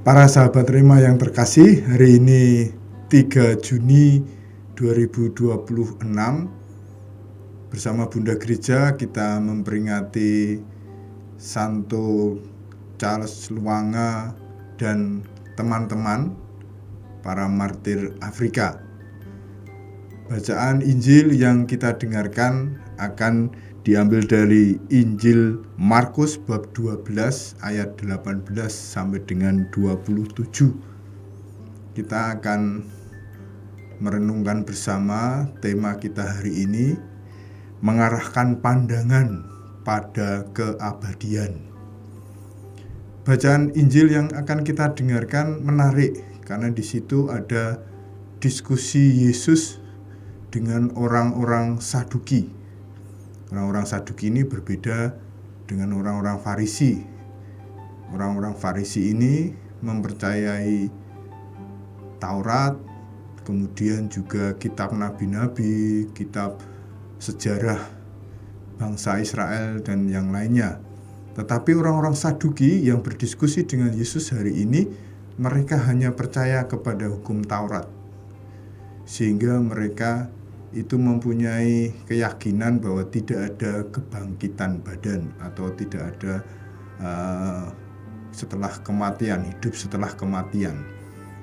Para sahabat Rema yang terkasih, hari ini 3 Juni 2026 bersama Bunda Gereja kita memperingati Santo Charles Lwanga dan teman-teman para martir Afrika. Bacaan Injil yang kita dengarkan akan diambil dari Injil Markus bab 12 ayat 18 sampai dengan 27. Kita akan merenungkan bersama tema kita hari ini, mengarahkan pandangan pada keabadian. Bacaan Injil yang akan kita dengarkan menarik karena di situ ada diskusi Yesus dengan orang-orang Saduki. Orang-orang Saduki ini berbeda dengan orang-orang Farisi. Orang-orang Farisi ini mempercayai Taurat, kemudian juga kitab nabi-nabi, kitab sejarah bangsa Israel dan yang lainnya. Tetapi orang-orang Saduki yang berdiskusi dengan Yesus hari ini, mereka hanya percaya kepada hukum Taurat. Sehingga mereka itu mempunyai keyakinan bahwa tidak ada kebangkitan badan atau tidak ada setelah kematian, hidup setelah kematian.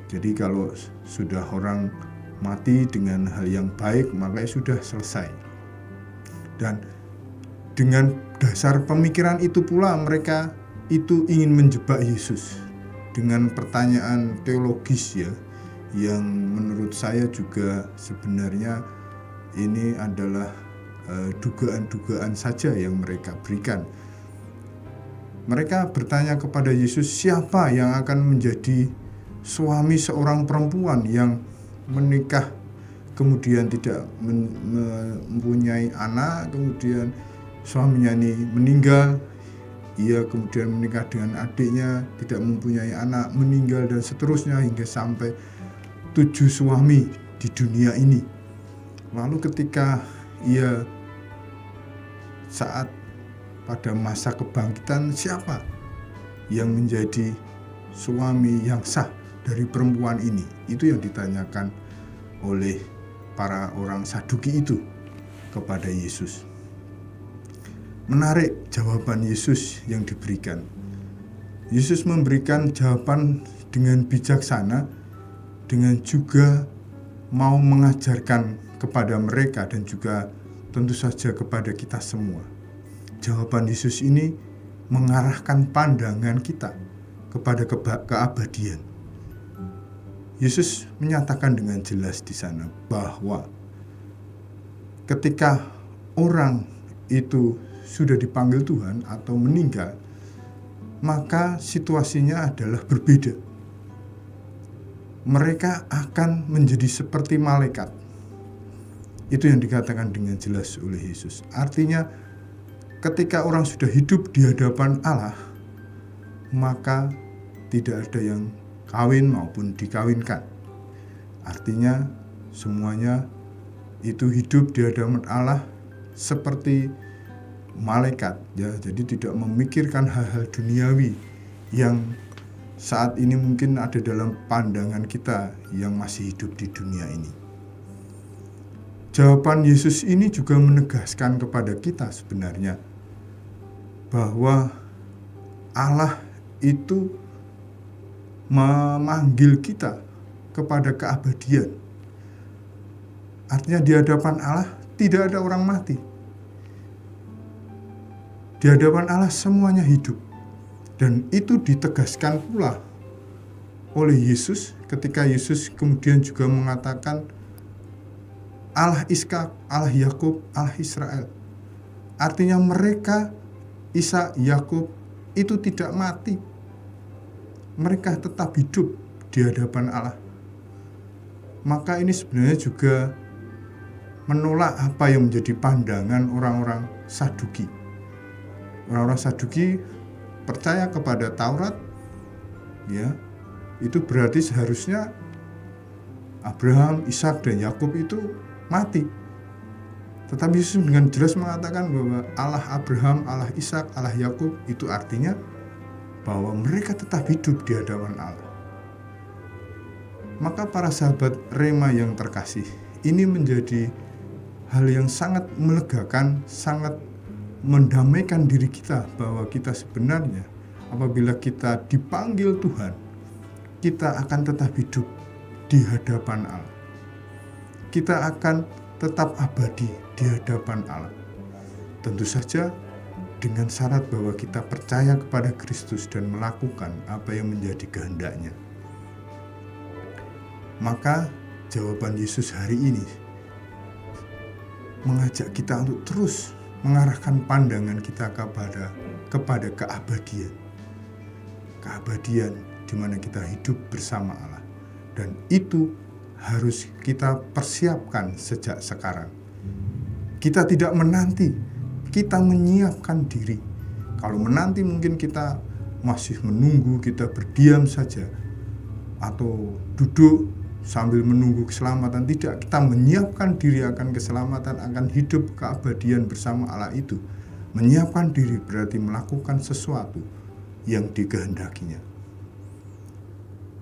Jadi kalau sudah orang mati dengan hal yang baik, maka sudah selesai. Dan dengan dasar pemikiran itu pula mereka itu ingin menjebak Yesus dengan pertanyaan teologis ya, yang menurut saya juga sebenarnya ini adalah dugaan-dugaan saja yang mereka berikan. Mereka bertanya kepada Yesus, siapa yang akan menjadi suami seorang perempuan yang menikah kemudian tidak mempunyai anak, kemudian suaminya ini meninggal, ia kemudian menikah dengan adiknya, tidak mempunyai anak, meninggal dan seterusnya hingga sampai 7 suami di dunia ini. Lalu ketika ia saat pada masa kebangkitan, siapa yang menjadi suami yang sah dari perempuan ini? Itu yang ditanyakan oleh para orang Saduki itu kepada Yesus. Menarik jawaban Yesus yang diberikan. Yesus memberikan jawaban dengan bijaksana, dengan juga mau mengajarkan kepada mereka dan juga tentu saja kepada kita semua. Jawaban Yesus ini mengarahkan pandangan kita kepada keabadian. Yesus menyatakan dengan jelas di sana bahwa ketika orang itu sudah dipanggil Tuhan atau meninggal, maka situasinya adalah berbeda. Mereka akan menjadi seperti malaikat. Itu yang dikatakan dengan jelas oleh Yesus. Artinya ketika orang sudah hidup di hadapan Allah, maka tidak ada yang kawin maupun dikawinkan. Artinya semuanya itu hidup di hadapan Allah seperti malaikat ya. Jadi tidak memikirkan hal-hal duniawi yang saat ini mungkin ada dalam pandangan kita yang masih hidup di dunia ini. Jawaban Yesus ini juga menegaskan kepada kita sebenarnya bahwa Allah itu memanggil kita kepada keabadian. Artinya di hadapan Allah tidak ada orang mati. Di hadapan Allah semuanya hidup. Dan itu ditegaskan pula oleh Yesus ketika Yesus kemudian juga mengatakan Allah Ishak, Allah Yakub, Allah Israel. Artinya mereka, Ishak, Yakub itu tidak mati. Mereka tetap hidup di hadapan Allah. Maka ini sebenarnya juga menolak apa yang menjadi pandangan orang-orang Saduki. Orang-orang Saduki percaya kepada Taurat, ya, itu berarti seharusnya Abraham, Ishak, dan Yakub itu mati. Tetapi Yesus dengan jelas mengatakan bahwa Allah Abraham, Allah Ishak, Allah Yakub itu artinya bahwa mereka tetap hidup di hadapan Allah. Maka para sahabat Rema yang terkasih, ini menjadi hal yang sangat melegakan, sangat mendamaikan diri kita bahwa kita sebenarnya apabila kita dipanggil Tuhan, kita akan tetap hidup di hadapan Allah. Kita akan tetap abadi di hadapan Allah. Tentu saja dengan syarat bahwa kita percaya kepada Kristus dan melakukan apa yang menjadi kehendaknya. Maka jawaban Yesus hari ini mengajak kita untuk terus mengarahkan pandangan kita kepada keabadian. Keabadian di mana kita hidup bersama Allah. Dan itu harus kita persiapkan sejak sekarang. Kita tidak menanti, kita menyiapkan diri. Kalau menanti mungkin kita masih menunggu, kita berdiam saja atau duduk sambil menunggu keselamatan. Tidak, kita menyiapkan diri akan keselamatan, akan hidup keabadian bersama Allah itu. Menyiapkan diri berarti melakukan sesuatu yang dikehendakinya.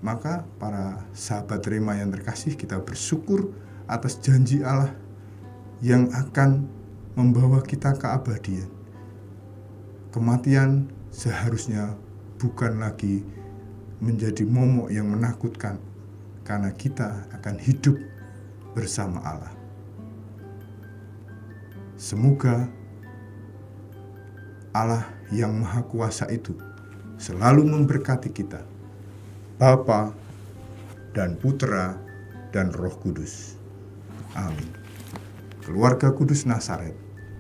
Maka para sahabat Rema yang terkasih, kita bersyukur atas janji Allah yang akan membawa kita keabadian. Kematian seharusnya bukan lagi menjadi momok yang menakutkan, karena kita akan hidup bersama Allah. Semoga Allah yang Maha Kuasa itu selalu memberkati kita, Bapa dan Putra dan Roh Kudus. Amin. Keluarga Kudus Nazaret,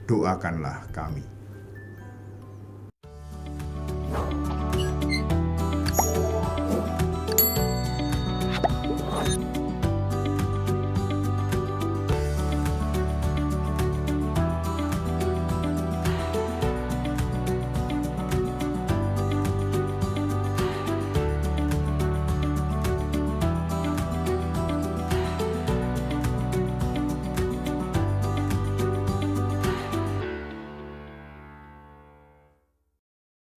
doakanlah kami.